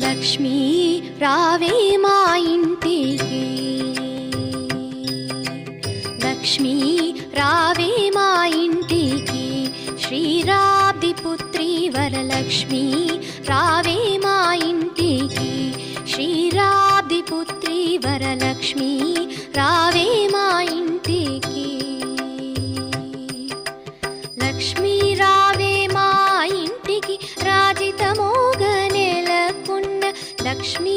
లక్ష్మీ రావే మా ఇంటికి, లక్ష్మీ రావే మా ఇంటికి, శ్రీరాబ్ది పుత్రి వరలక్ష్మి రావే మా ఇంటికి, శ్రీరాబ్ది పుత్రి వరలక్ష్మి రావే మా ఇంటికి. లక్ష్మీ రావే మా ఇంటికి, రాజితమోగ నెలకొన్న లక్ష్మీ